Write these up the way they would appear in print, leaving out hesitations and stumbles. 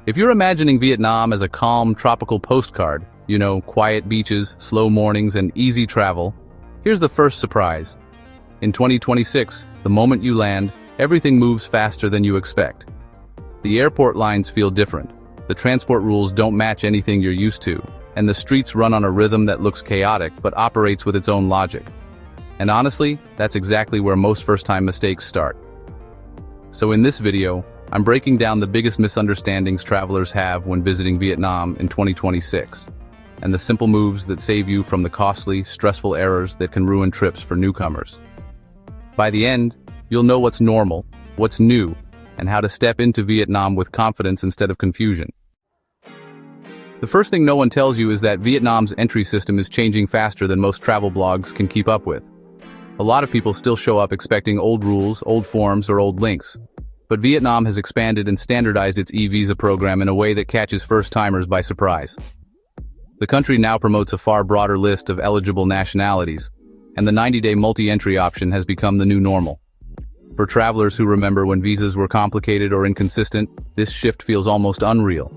If you're imagining Vietnam as a calm, tropical postcard, quiet beaches, slow mornings, and easy travel, here's the first surprise. In 2026, the moment you land, everything moves faster than you expect. The airport lines feel different, the transport rules don't match anything you're used to, and the streets run on a rhythm that looks chaotic but operates with its own logic. And honestly, that's exactly where most first-time mistakes start. So in this video, I'm breaking down the biggest misunderstandings travelers have when visiting Vietnam in 2026, and the simple moves that save you from the costly, stressful errors that can ruin trips for newcomers. By the end, you'll know what's normal, what's new, and how to step into Vietnam with confidence instead of confusion. The first thing no one tells you is that Vietnam's entry system is changing faster than most travel blogs can keep up with. A lot of people still show up expecting old rules, old forms, or old links. But Vietnam has expanded and standardized its e-visa program in a way that catches first-timers by surprise. The country now promotes a far broader list of eligible nationalities, and the 90-day multi-entry option has become the new normal. For travelers who remember when visas were complicated or inconsistent, this shift feels almost unreal.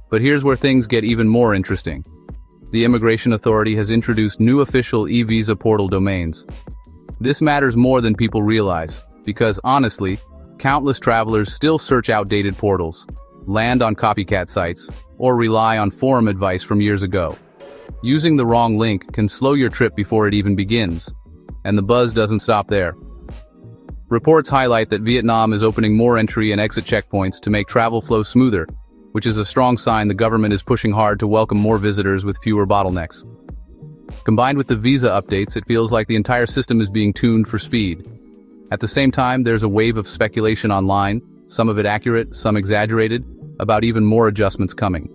But here's where things get even more interesting. The Immigration Authority has introduced new official e-visa portal domains. This matters more than people realize, because honestly, countless travelers still search outdated portals, land on copycat sites, or rely on forum advice from years ago. Using the wrong link can slow your trip before it even begins, and the buzz doesn't stop there. Reports highlight that Vietnam is opening more entry and exit checkpoints to make travel flow smoother, which is a strong sign the government is pushing hard to welcome more visitors with fewer bottlenecks. Combined with the visa updates, it feels like the entire system is being tuned for speed. At the same time, there's a wave of speculation online, some of it accurate, some exaggerated, about even more adjustments coming.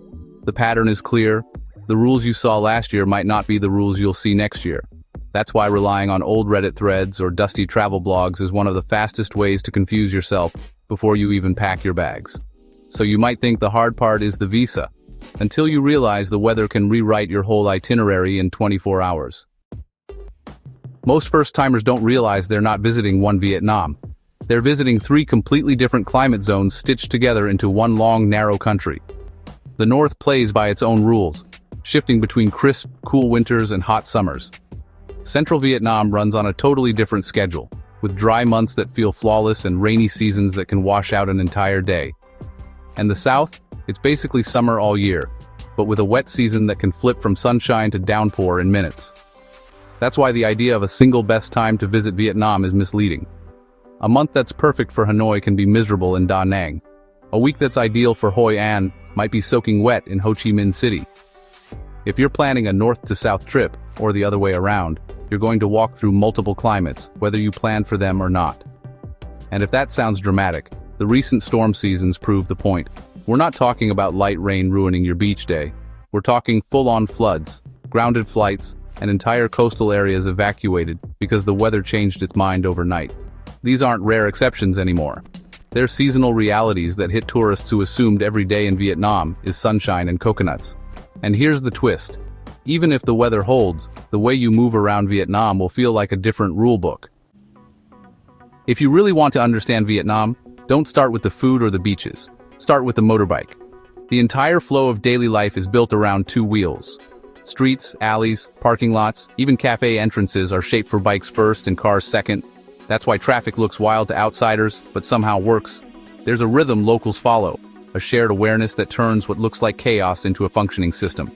The pattern is clear. The rules you saw last year might not be the rules you'll see next year. That's why relying on old Reddit threads or dusty travel blogs is one of the fastest ways to confuse yourself before you even pack your bags. So you might think the hard part is the visa, until you realize the weather can rewrite your whole itinerary in 24 hours. Most first-timers don't realize they're not visiting one Vietnam. They're visiting 3 completely different climate zones stitched together into one long, narrow country. The north plays by its own rules, shifting between crisp, cool winters and hot summers. Central Vietnam runs on a totally different schedule, with dry months that feel flawless and rainy seasons that can wash out an entire day. And the south? It's basically summer all year, but with a wet season that can flip from sunshine to downpour in minutes. That's why the idea of a single best time to visit Vietnam is misleading. A month that's perfect for Hanoi can be miserable in Da Nang. A week that's ideal for Hoi An might be soaking wet in Ho Chi Minh City. If you're planning a north to south trip, or the other way around, you're going to walk through multiple climates, whether you plan for them or not. And if that sounds dramatic, the recent storm seasons prove the point. We're not talking about light rain ruining your beach day. We're talking full-on floods, grounded flights, and entire coastal areas evacuated because the weather changed its mind overnight. These aren't rare exceptions anymore. They're seasonal realities that hit tourists who assumed every day in Vietnam is sunshine and coconuts. And here's the twist. Even if the weather holds, the way you move around Vietnam will feel like a different rule book. If you really want to understand Vietnam, don't start with the food or the beaches. Start with the motorbike. The entire flow of daily life is built around 2 wheels. Streets, alleys, parking lots, even cafe entrances are shaped for bikes first and cars second. That's why traffic looks wild to outsiders, but somehow works. There's a rhythm locals follow, a shared awareness that turns what looks like chaos into a functioning system.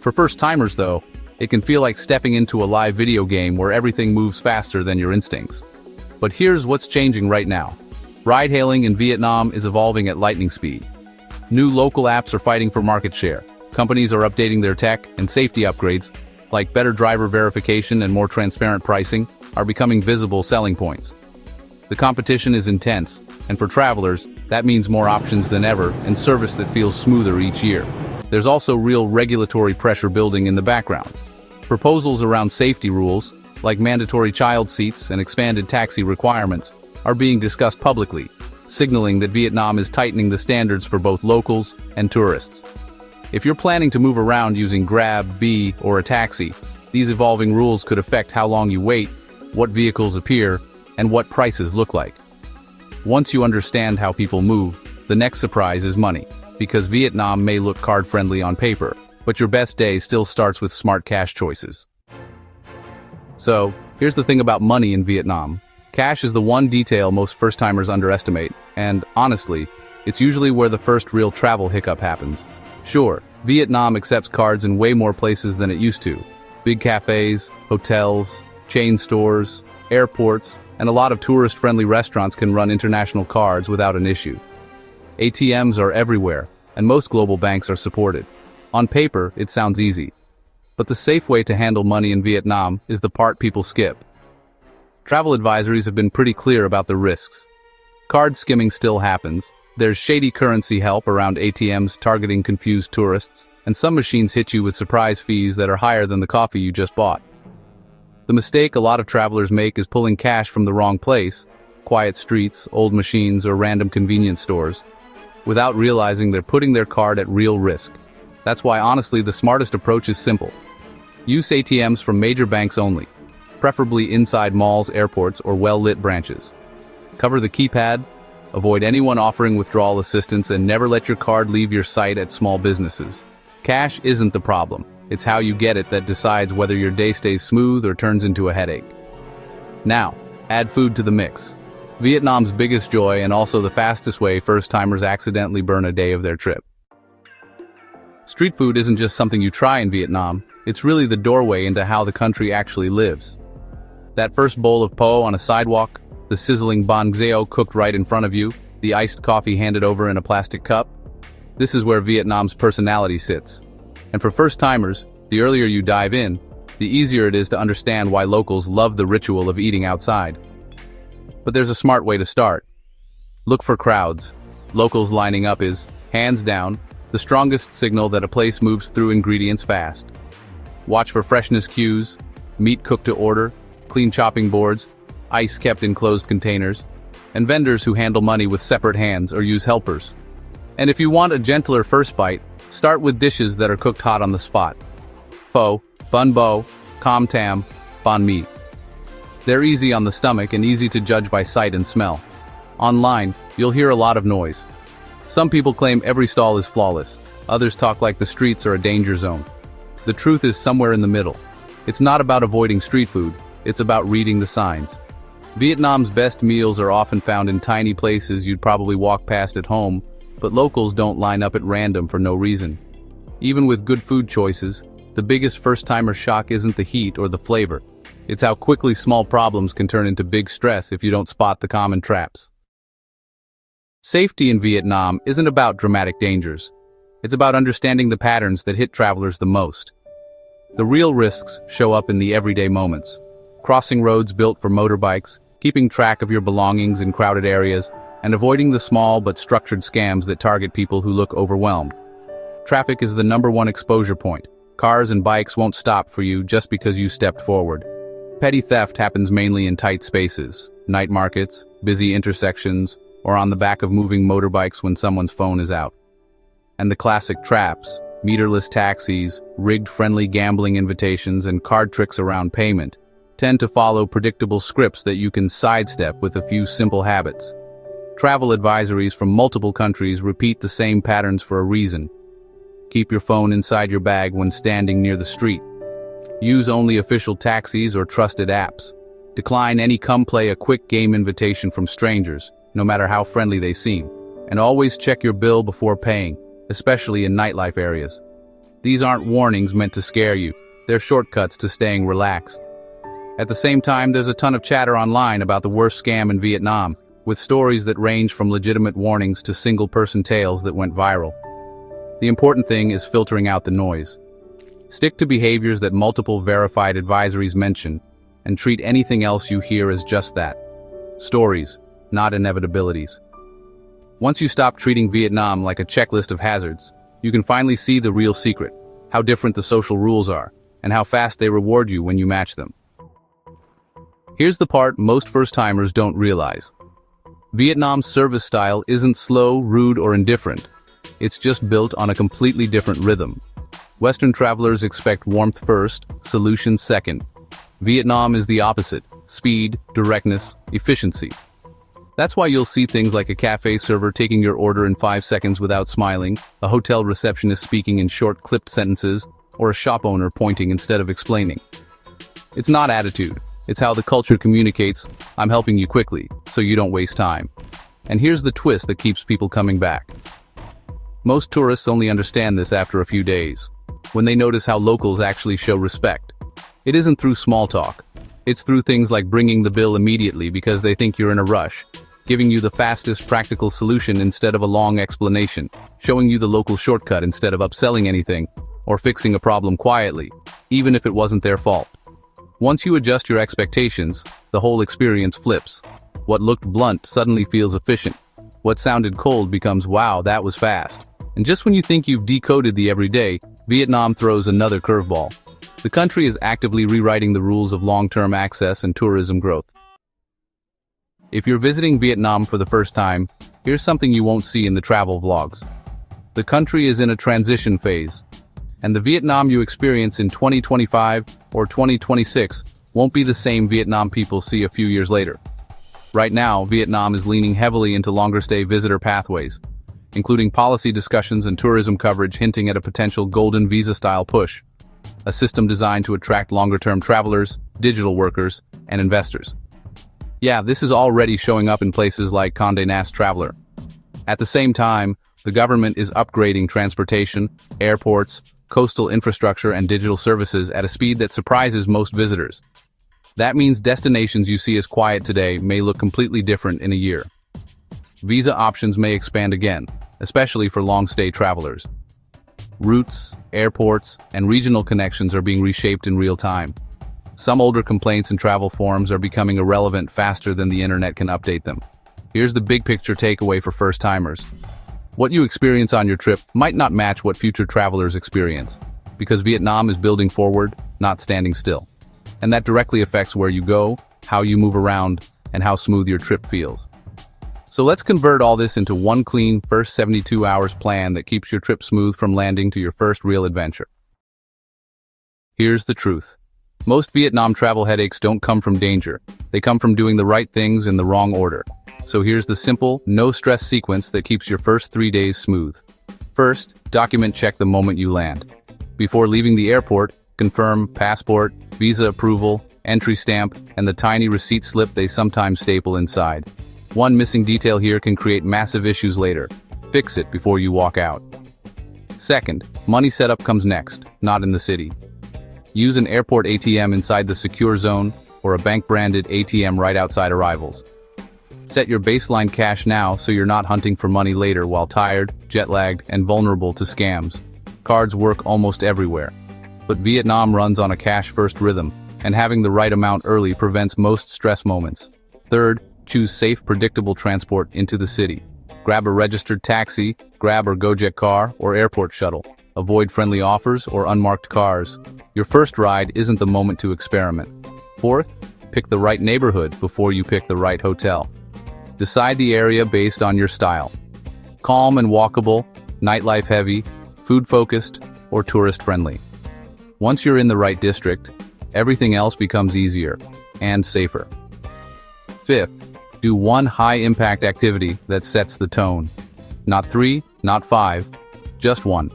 For first-timers, though, it can feel like stepping into a live video game where everything moves faster than your instincts. But here's what's changing right now. Ride-hailing in Vietnam is evolving at lightning speed. New local apps are fighting for market share. Companies are updating their tech, and safety upgrades, like better driver verification and more transparent pricing, are becoming visible selling points. The competition is intense, and for travelers, that means more options than ever and service that feels smoother each year. There's also real regulatory pressure building in the background. Proposals around safety rules, like mandatory child seats and expanded taxi requirements, are being discussed publicly, signaling that Vietnam is tightening the standards for both locals and tourists. If you're planning to move around using Grab, Bee, or a taxi, these evolving rules could affect how long you wait, what vehicles appear, and what prices look like. Once you understand how people move, the next surprise is money. because Vietnam may look card-friendly on paper, but your best day still starts with smart cash choices. So, here's the thing about money in Vietnam. Cash is the one detail most first-timers underestimate, and, honestly, it's usually where the first real travel hiccup happens. Sure, Vietnam accepts cards in way more places than it used to. Big cafes, hotels, chain stores, airports, and a lot of tourist-friendly restaurants can run international cards without an issue. ATMs are everywhere, and most global banks are supported. On paper, it sounds easy. But the safe way to handle money in Vietnam is the part people skip. Travel advisories have been pretty clear about the risks. Card skimming still happens. There's shady currency help around ATMs targeting confused tourists, and some machines hit you with surprise fees that are higher than the coffee you just bought. The mistake a lot of travelers make is pulling cash from the wrong place, quiet streets, old machines, or random convenience stores, without realizing they're putting their card at real risk. That's why honestly the smartest approach is simple. Use ATMs from major banks only, preferably inside malls, airports, or well-lit branches. Cover the keypad, avoid anyone offering withdrawal assistance, and never let your card leave your sight at small businesses. Cash isn't the problem. It's how you get it that decides whether your day stays smooth or turns into a headache. Now, add food to the mix. Vietnam's biggest joy and also the fastest way first-timers accidentally burn a day of their trip. Street food isn't just something you try in Vietnam, it's really the doorway into how the country actually lives. That first bowl of po on a sidewalk, the sizzling banh xeo cooked right in front of you, the iced coffee handed over in a plastic cup. This is where Vietnam's personality sits. And for first-timers, the earlier you dive in, the easier it is to understand why locals love the ritual of eating outside. But there's a smart way to start. Look for crowds. Locals lining up is, hands down, the strongest signal that a place moves through ingredients fast. Watch for freshness cues, meat cooked to order, clean chopping boards, ice kept in closed containers, and vendors who handle money with separate hands or use helpers. And if you want a gentler first bite, start with dishes that are cooked hot on the spot. Pho, bun bo, cam tam, banh mi. They're easy on the stomach and easy to judge by sight and smell. Online, you'll hear a lot of noise. Some people claim every stall is flawless. Others talk like the streets are a danger zone. The truth is somewhere in the middle. It's not about avoiding street food, it's about reading the signs. Vietnam's best meals are often found in tiny places you'd probably walk past at home, but locals don't line up at random for no reason. Even with good food choices, the biggest first-timer shock isn't the heat or the flavor. It's how quickly small problems can turn into big stress if you don't spot the common traps. Safety in Vietnam isn't about dramatic dangers. It's about understanding the patterns that hit travelers the most. The real risks show up in the everyday moments. Crossing roads built for motorbikes, keeping track of your belongings in crowded areas, and avoiding the small but structured scams that target people who look overwhelmed. Traffic is the #1 exposure point. Cars and bikes won't stop for you just because you stepped forward. Petty theft happens mainly in tight spaces, night markets, busy intersections, or on the back of moving motorbikes when someone's phone is out. And the classic traps, meterless taxis, rigged friendly gambling invitations, and card tricks around payment, tend to follow predictable scripts that you can sidestep with a few simple habits. Travel advisories from multiple countries repeat the same patterns for a reason. Keep your phone inside your bag when standing near the street. Use only official taxis or trusted apps. Decline any come play a quick game invitation from strangers, no matter how friendly they seem. And always check your bill before paying, especially in nightlife areas. These aren't warnings meant to scare you, they're shortcuts to staying relaxed. At the same time, there's a ton of chatter online about the worst scam in Vietnam, with stories that range from legitimate warnings to single-person tales that went viral. The important thing is filtering out the noise. Stick to behaviors that multiple verified advisories mention, and treat anything else you hear as just that. Stories, not inevitabilities. Once you stop treating Vietnam like a checklist of hazards, you can finally see the real secret, how different the social rules are, and how fast they reward you when you match them. Here's the part most first-timers don't realize. Vietnam's service style isn't slow, rude, or indifferent. It's just built on a completely different rhythm. Western travelers expect warmth first, solutions second. Vietnam is the opposite: speed, directness, efficiency. That's why you'll see things like a cafe server taking your order in 5 seconds without smiling, a hotel receptionist speaking in short, clipped sentences, or a shop owner pointing instead of explaining. It's not attitude. It's how the culture communicates, "I'm helping you quickly, so you don't waste time." And here's the twist that keeps people coming back. Most tourists only understand this after a few days, when they notice how locals actually show respect. It isn't through small talk. It's through things like bringing the bill immediately because they think you're in a rush, giving you the fastest practical solution instead of a long explanation, showing you the local shortcut instead of upselling anything, or fixing a problem quietly, even if it wasn't their fault. Once you adjust your expectations, the whole experience flips. What looked blunt suddenly feels efficient. What sounded cold becomes, "Wow, that was fast." And just when you think you've decoded the everyday, Vietnam throws another curveball. The country is actively rewriting the rules of long-term access and tourism growth. If you're visiting Vietnam for the first time, here's something you won't see in the travel vlogs. The country is in a transition phase, and the Vietnam you experience in 2025 or 2026 won't be the same Vietnam people see a few years later. Right now, Vietnam is leaning heavily into longer-stay visitor pathways, including policy discussions and tourism coverage hinting at a potential golden visa-style push, a system designed to attract longer-term travelers, digital workers, and investors. Yeah, this is already showing up in places like Condé Nast Traveler. At the same time, the government is upgrading transportation, airports, coastal infrastructure, and digital services at a speed that surprises most visitors. That means destinations you see as quiet today may look completely different in a year. Visa options may expand again, especially for long-stay travelers. Routes, airports, and regional connections are being reshaped in real time. Some older complaints and travel forms are becoming irrelevant faster than the internet can update them. Here's the big picture takeaway for first-timers. What you experience on your trip might not match what future travelers experience, because Vietnam is building forward, not standing still. And that directly affects where you go, how you move around, and how smooth your trip feels. So let's convert all this into one clean first 72 hours plan that keeps your trip smooth from landing to your first real adventure. Here's the truth. Most Vietnam travel headaches don't come from danger. They come from doing the right things in the wrong order. So here's the simple, no-stress sequence that keeps your first 3 days smooth. First, document check the moment you land. Before leaving the airport, confirm passport, visa approval, entry stamp, and the tiny receipt slip they sometimes staple inside. One missing detail here can create massive issues later. Fix it before you walk out. Second, money setup comes next, not in the city. Use an airport ATM inside the secure zone or a bank-branded ATM right outside arrivals. Set your baseline cash now so you're not hunting for money later while tired, jet-lagged, and vulnerable to scams. Cards work almost everywhere. But Vietnam runs on a cash-first rhythm, and having the right amount early prevents most stress moments. Third, choose safe, predictable transport into the city. Grab a registered taxi, Grab or Gojek car, or airport shuttle. Avoid friendly offers or unmarked cars. Your first ride isn't the moment to experiment. Fourth, pick the right neighborhood before you pick the right hotel. Decide the area based on your style. Calm and walkable, nightlife heavy, food-focused, or tourist-friendly. Once you're in the right district, everything else becomes easier and safer. Fifth, do one high-impact activity that sets the tone. Not 3, not 5, just one.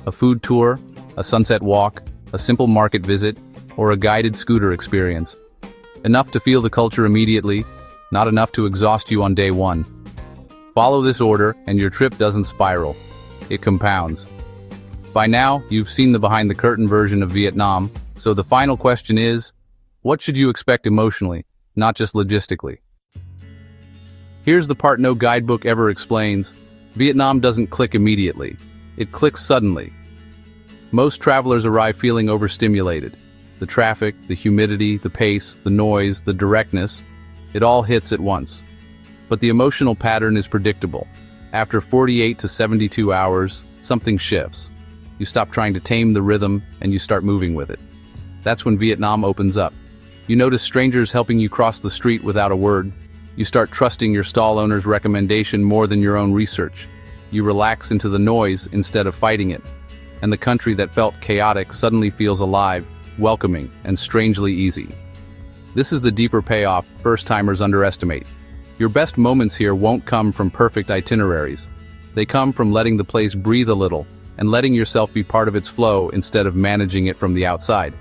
A food tour, a sunset walk, a simple market visit, or a guided scooter experience. Enough to feel the culture immediately, not enough to exhaust you on day one. Follow this order and your trip doesn't spiral. It compounds. By now, you've seen the behind-the-curtain version of Vietnam, so the final question is, what should you expect emotionally, not just logistically? Here's the part no guidebook ever explains. Vietnam doesn't click immediately. It clicks suddenly. Most travelers arrive feeling overstimulated. The traffic, the humidity, the pace, the noise, the directness, it all hits at once. But the emotional pattern is predictable. After 48 to 72 hours, something shifts. You stop trying to tame the rhythm and you start moving with it. That's when Vietnam opens up. You notice strangers helping you cross the street without a word. You start trusting your stall owner's recommendation more than your own research. You relax into the noise instead of fighting it. And the country that felt chaotic suddenly feels alive, welcoming, and strangely easy. This is the deeper payoff first-timers underestimate. Your best moments here won't come from perfect itineraries. They come from letting the place breathe a little and letting yourself be part of its flow instead of managing it from the outside.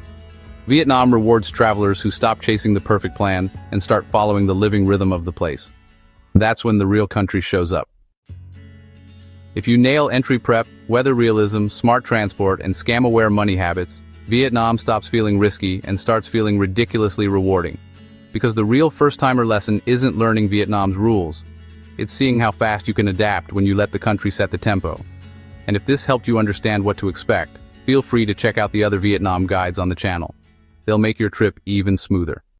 Vietnam rewards travelers who stop chasing the perfect plan and start following the living rhythm of the place. That's when the real country shows up. If you nail entry prep, weather realism, smart transport, and scam-aware money habits, Vietnam stops feeling risky and starts feeling ridiculously rewarding. Because the real first-timer lesson isn't learning Vietnam's rules. It's seeing how fast you can adapt when you let the country set the tempo. And if this helped you understand what to expect, feel free to check out the other Vietnam guides on the channel. They'll make your trip even smoother.